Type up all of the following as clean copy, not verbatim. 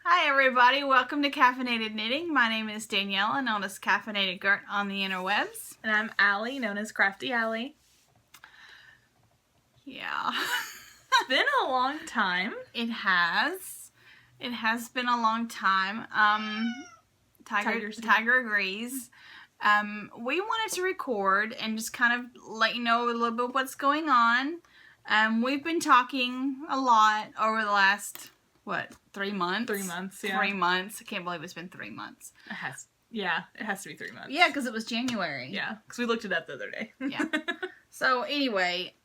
Hi everybody, welcome to Caffeinated Knitting. My name is Daniela, known as Caffeinated Girt on the Interwebs. And I'm Allie, known as Crafty Allie. Yeah. It's been a long time. It has. It has been a long time. Tiger agrees. We wanted to record and just kind of let you know a little bit what's going on. We've been talking a lot over the last, 3 months? 3 months, yeah. 3 months. I can't believe it's been 3 months. It has to be 3 months. Yeah, because it was January. Yeah, because we looked it up the other day. Yeah. So anyway,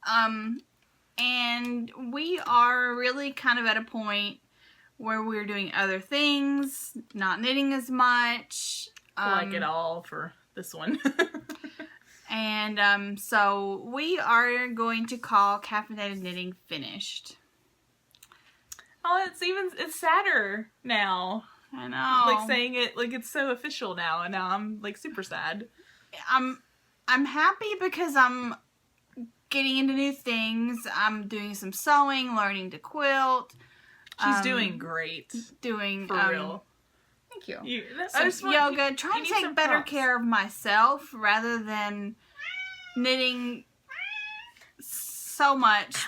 and we are really kind of at a point where we're doing other things, not knitting as much. Like it all for this one. And so we are going to call Caffeinated Knitting finished. Oh, it's sadder now. I know. Like saying it, like it's so official now, and now I'm like super sad. I'm happy because I'm getting into new things. I'm doing some sewing, learning to quilt. She's doing great. Doing for real. Thank you. Yoga, trying to take better care of myself rather than knitting so much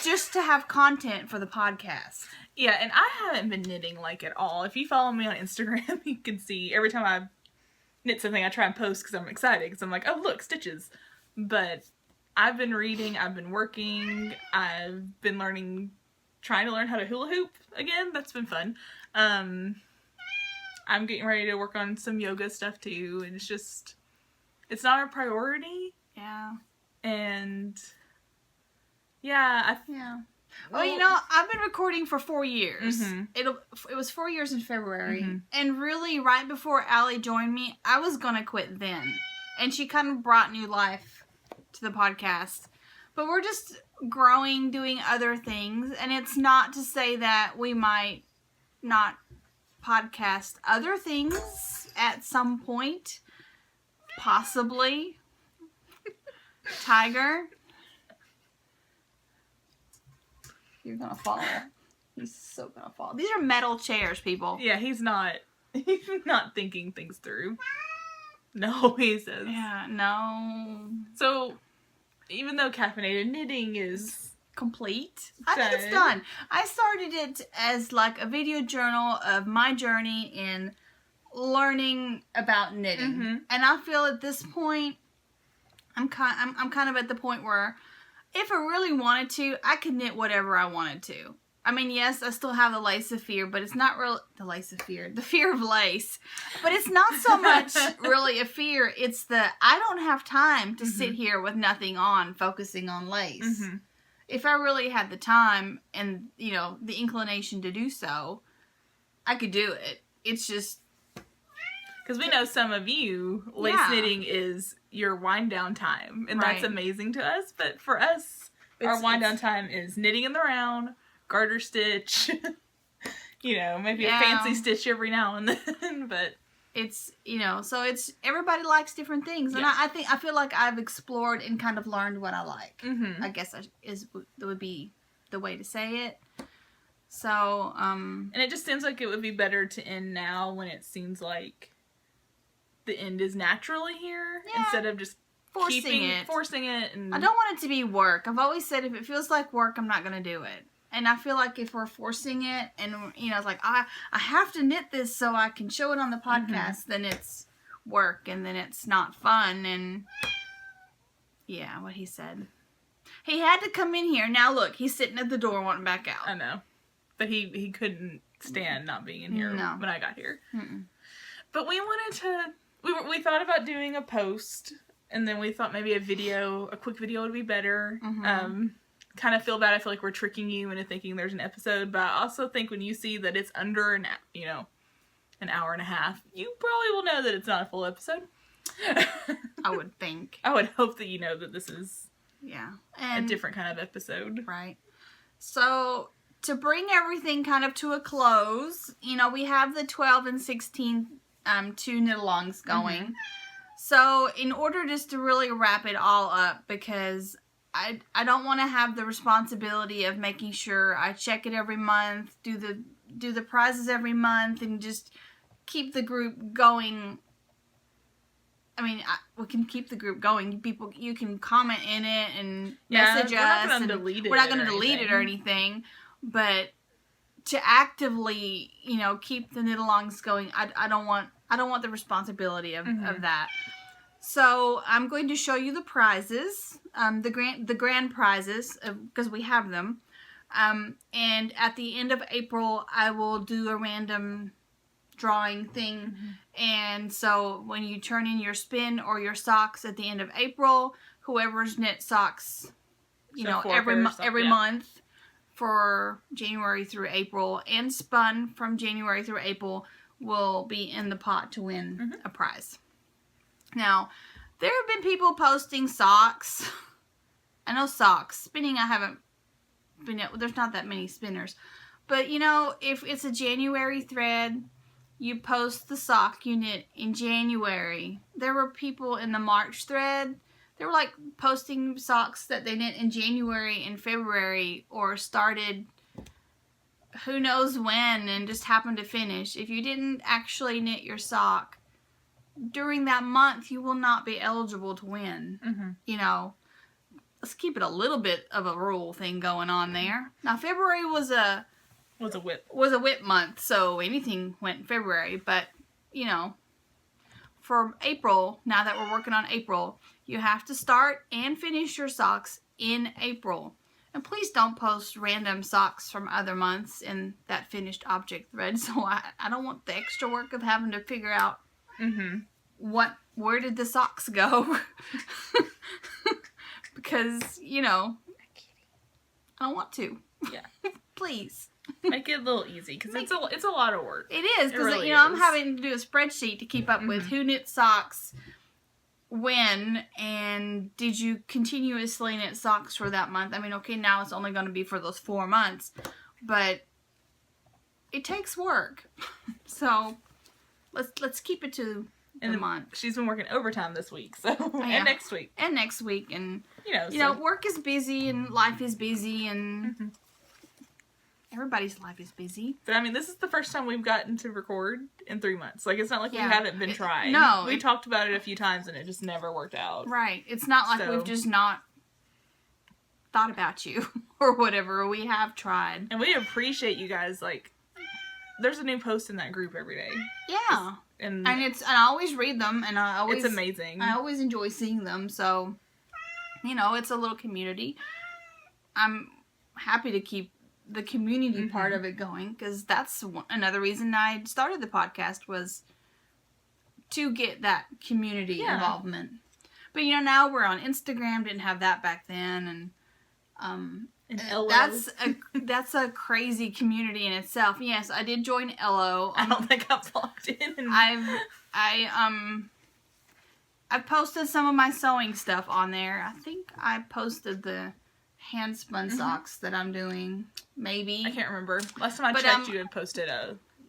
just to have content for the podcast. Yeah, and I haven't been knitting like at all. If you follow me on Instagram, you can see every time I knit something, I try and post because I'm excited because I'm like, oh look, stitches. But I've been reading, I've been working, I've been trying to learn how to hula hoop again. That's been fun. I'm getting ready to work on some yoga stuff too, and it's not a priority. Yeah. And yeah, Well, you know, I've been recording for 4 years. Mm-hmm. It was 4 years in February. Mm-hmm. And really, right before Allie joined me, I was going to quit then. And she kind of brought new life to the podcast. But we're just growing, doing other things. And it's not to say that we might not podcast other things at some point. Possibly. Tiger. You're gonna fall. He's so gonna fall. These are metal chairs, people. Yeah, he's not thinking things through. No, he says. Yeah, no. So, even though Caffeinated Knitting is complete, I think it's done. I started it as like a video journal of my journey in learning about knitting. Mm-hmm. And I feel at this point, I'm kind of at the point where if I really wanted to, I could knit whatever I wanted to. I mean, yes, I still have the lace of fear, but it's not real. The fear of lace. But it's not so much really a fear. It's I don't have time to sit here with nothing on, focusing on lace. Mm-hmm. If I really had the time and, you know, the inclination to do so, I could do it. It's just... Because we know some of you, lace knitting is your wind down time. And that's amazing to us. But for us, our wind down time is knitting in the round, garter stitch, you know, maybe a fancy stitch every now and then. But it's, you know, so it's, everybody likes different things. And I feel like I've explored and kind of learned what I like. Mm-hmm. I guess would be the way to say it. So, and it just seems like it would be better to end now when it seems like the end is naturally here instead of just forcing it. And I don't want it to be work. I've always said if it feels like work, I'm not going to do it. And I feel like if we're forcing it and, you know, it's like, I have to knit this so I can show it on the podcast, then it's work and then it's not fun. And yeah, what he said. He had to come in here. Now look, he's sitting at the door wanting back out. I know. But he couldn't stand not being in here when I got here. Mm-mm. But we wanted to... We thought about doing a post, and then we thought maybe a quick video would be better. Mm-hmm. Kind of feel bad. I feel like we're tricking you into thinking there's an episode, but I also think when you see that it's under an hour and a half, you probably will know that it's not a full episode. I would think. I would hope that you know that this is a different kind of episode. Right. So, to bring everything kind of to a close, you know, we have the 12 and 16 2 knit-alongs going. So, in order just to really wrap it all up, because I don't want to have the responsibility of making sure I check it every month, do the prizes every month, and just keep the group going. I mean, we can keep the group going. You can comment in it and message us. We're not going to delete it. We're not going to delete it or anything, but to actively, keep the knit-alongs going, I don't want the responsibility of that. So I'm going to show you the prizes, the grand prizes, because we have them. And at the end of April, I will do a random drawing thing. And so when you turn in your spin or your socks at the end of April, whoever's knit socks, every month for January through April and spun from January through April will be in the pot to win a prize. Now, there have been people posting socks. I know socks. Spinning, I haven't been, there's not that many spinners. But, if it's a January thread, you post the sock you knit in January. There were people in the March thread, they were posting socks that they knit in January and February or started who knows when and just happened to finish. If you didn't actually knit your sock during that month, you will not be eligible to win. Let's keep it a little bit of a rule thing going on there. Now, February was a whip month, so anything went in February. But, for April, now that we're working on April, you have to start and finish your socks in April. And please don't post random socks from other months in that finished object thread. So I don't want the extra work of having to figure out where did the socks go? Because, I don't want to. Yeah. Please. Make it a little easy, because it's a lot of work. It is, because, really I'm having to do a spreadsheet to keep up with who knit socks when, and did you continuously knit socks for that month? I mean, okay, now it's only going to be for those 4 months, but it takes work. So, let's keep it to the month. She's been working overtime this week, so and next week. And next week, and so. Work is busy and life is busy and everybody's life is busy. But I mean, this is the first time we've gotten to record in 3 months. It's not like we haven't been trying. No. We talked about it a few times and it just never worked out. Right. It's not like we've just not thought about you or whatever. We have tried. And we appreciate you guys. There's a new post in that group every day. Yeah. And I always read them, and it's amazing. I always enjoy seeing them. So, it's a little community. I'm happy to keep the community part of it going, because that's another reason I started the podcast, was to get that community involvement. But now we're on Instagram. Didn't have that back then, and that's a crazy community in itself. Yes, I did join Ello. I don't think I've logged in. I've posted some of my sewing stuff on there. I think I posted the hand spun socks that I'm doing. Maybe. I can't remember. Last time I checked, you had posted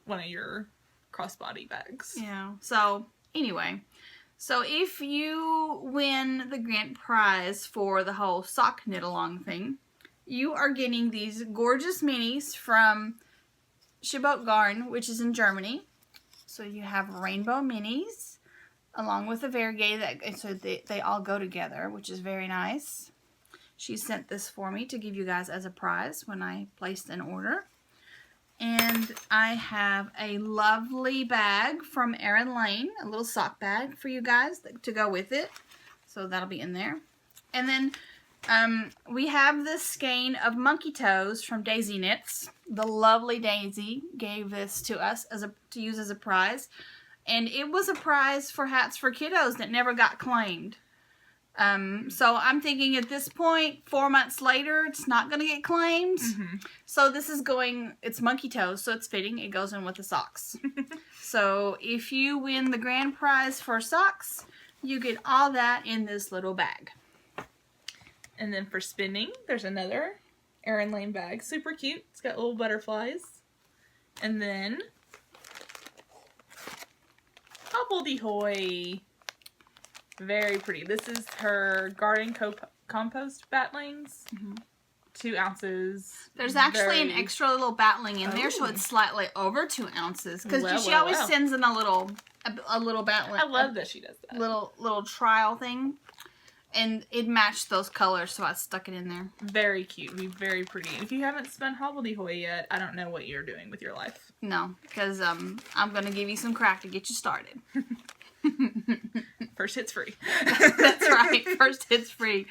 one of your crossbody bags. Yeah. So anyway, if you win the grand prize for the whole sock knit along thing, you are getting these gorgeous minis from Shibot Garn, which is in Germany. So you have rainbow minis along with a variegated, so they all go together, which is very nice. She sent this for me to give you guys as a prize when I placed an order. And I have a lovely bag from Erin Lane, a little sock bag for you guys to go with it. So that'll be in there. And then we have this skein of monkey toes from Daisy Knits. The lovely Daisy gave this to us to use as a prize. And it was a prize for Hats for Kiddos that never got claimed. So I'm thinking at this point, 4 months later, it's not going to get claimed. So this is it's monkey toes, so it's fitting. It goes in with the socks. So if you win the grand prize for socks, you get all that in this little bag. And then for spinning, there's another Erin Lane bag. Super cute. It's got little butterflies. And then Hobbledy-hoy. Very pretty. This is her Garden compost batlings. 2 ounces. There's actually an extra little battling in there, so it's slightly over 2 ounces. Because she always sends in a little battling. I love that she does that. Little trial thing. And it matched those colors, so I stuck it in there. Very cute. Very pretty. If you haven't spun hobbledehoy yet, I don't know what you're doing with your life. No, because I'm going to give you some crack to get you started. First hit's free. That's right. First hit's free.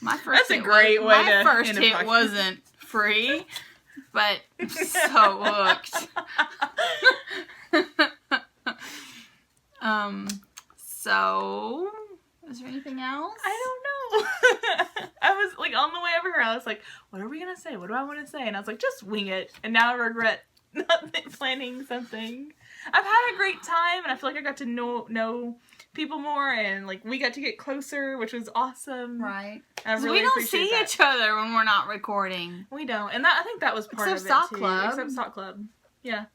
My first That's a great way to My first hit wasn't free, but I'm so hooked. So, is there anything else? I don't know. I was like on the way over here. I was like, what are we going to say? What do I want to say? And I was like, just wing it. And now I regret not planning something. I've had a great time, and I feel like I got to know people more, and like we got to get closer, which was awesome. Right. Really we don't see each other when we're not recording. We don't, and I think that was part of it Sock too. Club. Except Sock Club. Yeah.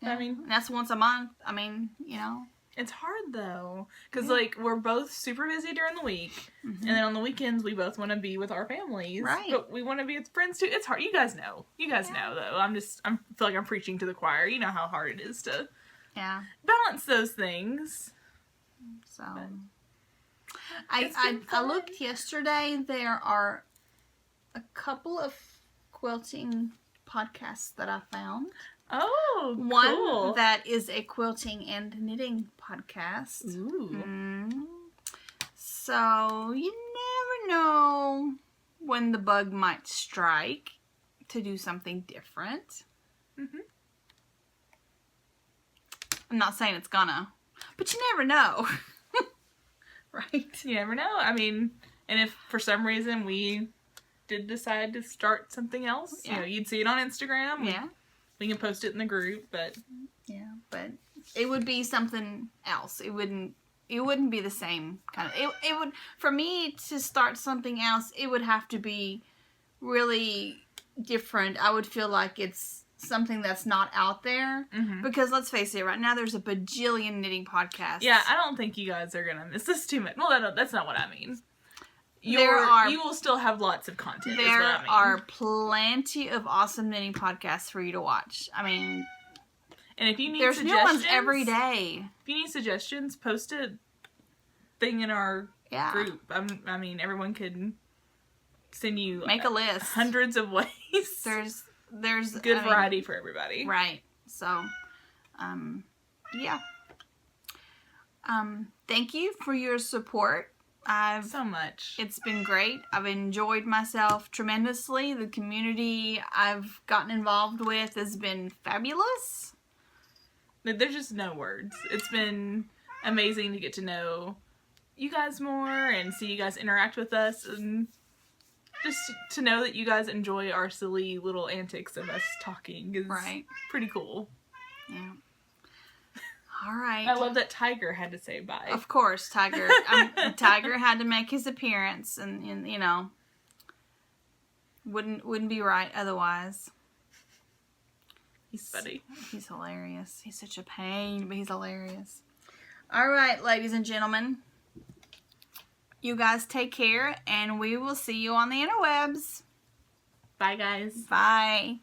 I mean, that's once a month. I mean, you know. It's hard though, because like we're both super busy during the week, and then on the weekends we both want to be with our families, right? But we want to be with friends too. It's hard. You guys know. You guys know though. I feel like I'm preaching to the choir. You know how hard it is to balance those things. So I looked yesterday. There are a couple of quilting podcasts that I found. Oh, one cool. that is a quilting and knitting podcast. Ooh. So you never know when the bug might strike to do something different. I'm not saying it's gonna, but you never know. Right? You never know. I mean, and if for some reason we did decide to start something else, you know, you'd see it on Instagram. We can post it in the group, but but it would be something else. It wouldn't be the same kind of. It would, for me to start something else, it would have to be really different. I would feel like it's something that's not out there, because let's face it, right now there's a bajillion knitting podcasts. Yeah, I don't think you guys are gonna miss this too much. Well, that's not what I mean. You will still have lots of content. There are plenty of awesome knitting podcasts for you to watch. I mean, and if you need there's new ones every day. If you need suggestions, post a thing in our group. I mean, everyone could send you make a list. Hundreds of ways. There's good variety for everybody. Right. So, thank you for your support. So much. It's been great. I've enjoyed myself tremendously. The community I've gotten involved with has been fabulous. There's just no words. It's been amazing to get to know you guys more and see you guys interact with us, and just to know that you guys enjoy our silly little antics of us talking is pretty cool. Yeah. All right. I love that Tiger had to say bye. Of course, Tiger. Tiger had to make his appearance, and you know, wouldn't be right otherwise. He's funny. He's hilarious. He's such a pain, but he's hilarious. All right, ladies and gentlemen, you guys take care, and we will see you on the interwebs. Bye, guys. Bye.